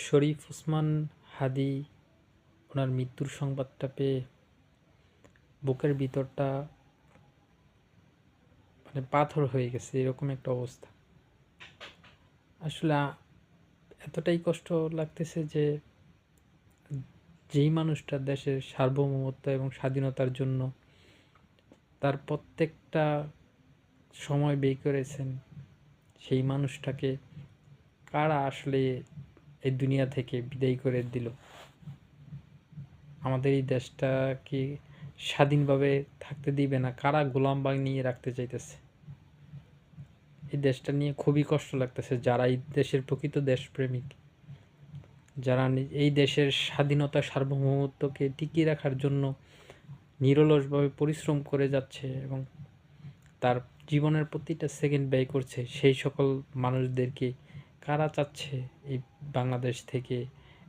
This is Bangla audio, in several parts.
শরীফ ওসমান হাদি ওনার মৃত্যুর সংবাদটা পেয়ে বুকের ভিতরটা মানে পাথর হয়ে গেছে, এরকম একটা অবস্থা। আসলে এতটাই কষ্ট লাগতেছে যে যেই মানুষটা দেশের সার্বভৌমত্ব এবং স্বাধীনতার জন্য তার প্রত্যেকটা সময় ব্যয় করেছেন, সেই মানুষটাকে কারা আসলে এই দুনিয়া থেকে বিদায় করে দিল। আমাদের এই দেশটা কি স্বাধীনভাবে থাকতে দিবে না? কারা গোলাম বানিয়ে রাখতে চাইতেছে? এই দেশটা নিয়ে খুবই কষ্ট লাগতেছে। যারা এই দেশের প্রকৃত দেশপ্রেমিক, যারা এই দেশের স্বাধীনতা সার্বভৌমত্বকে টিকিয়ে রাখার জন্য নিরলসভাবে পরিশ্রম করে যাচ্ছে এবং তার জীবনের প্রতিটা সেকেন্ড ব্যয় করছে, সেই সকল মানুষদেরকে কারা চাচ্ছে এই বাংলাদেশ থেকে,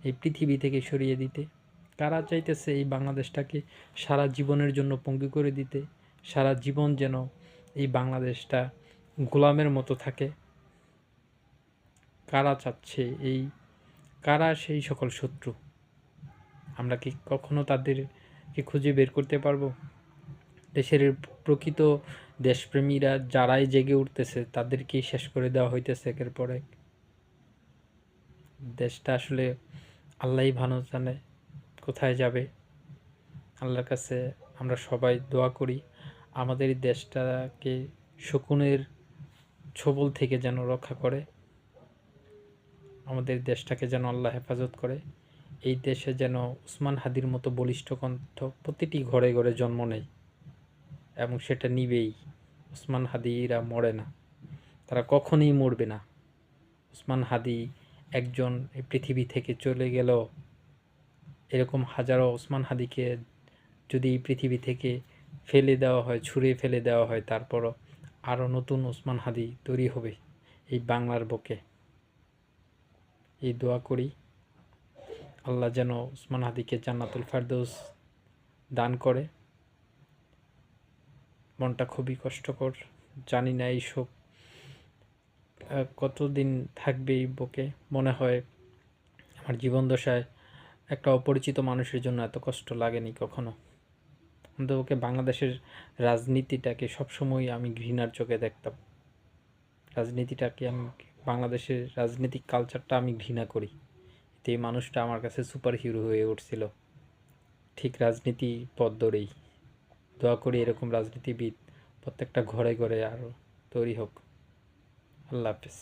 এই পৃথিবী থেকে সরিয়ে দিতে? কারা চাইতেছে এই বাংলাদেশটাকে সারা জীবনের জন্য পঙ্গু করে দিতে? সারা জীবন যেন এই বাংলাদেশটা গোলামের মতো থাকে? কারা চাচ্ছে এই? কারা সেই সকল শত্রু? আমরা কি কখনো তাদেরকে খুঁজে বের করতে পারবো? দেশের প্রকৃত দেশপ্রেমীরা যারাই জেগে উঠতেছে তাদেরকেই শেষ করে দেওয়া হইতেছে একের পর এক। দেশটা আসলে আল্লাহই ভালো জানে কোথায় যাবে। আল্লাহর কাছে আমরা সবাই দোয়া করি আমাদের এই দেশটাকে শকুনের ছোবল থেকে যেন রক্ষা করে, আমাদের দেশটাকে যেন আল্লাহ হেফাজত করে। এই দেশে যেন ওসমান হাদির মতো বলিষ্ঠ কণ্ঠ প্রতিটি ঘরে ঘরে জন্ম নেয় এবং সেটা নিবেই। ওসমান হাদিরা মরে না, তারা কখনোই মরবে না। ওসমান হাদি একজন এই পৃথিবী থেকে চলে গেল, এরকম হাজারো ওসমান হাদিকে যদি এই পৃথিবী থেকে ফেলে দেওয়া হয়, ছুঁড়ে ফেলে দেওয়া হয়, তারপরও আরও নতুন ওসমান হাদি তৈরি হবে এই বাংলার বুকে। এই দোয়া করি আল্লাহ যেন ওসমান হাদিকে জান্নাতুল ফেরদৌস দান করে। মনটা খুবই কষ্টকর, জানি না এই শোক কতদিন থাকবে এই বুকে। মনে হয় আমার জীবন দশায় একটা অপরিচিত মানুষের জন্য এত কষ্ট লাগেনি কখনো। অন্ততপক্ষে বাংলাদেশের রাজনীতিটাকে সবসময় আমি ঘৃণার চোখে দেখতাম। রাজনীতিটাকে আমি, বাংলাদেশের রাজনৈতিক কালচারটা আমি ঘৃণা করি। এতে এই মানুষটা আমার কাছে সুপার হিরো হয়ে উঠছিল ঠিক রাজনীতি পথ ধরেই। দোয়া করি এরকম রাজনীতিবিদ প্রত্যেকটা ঘরে ঘরে আরও তৈরি হোক। আল্লাহ হাফেজ।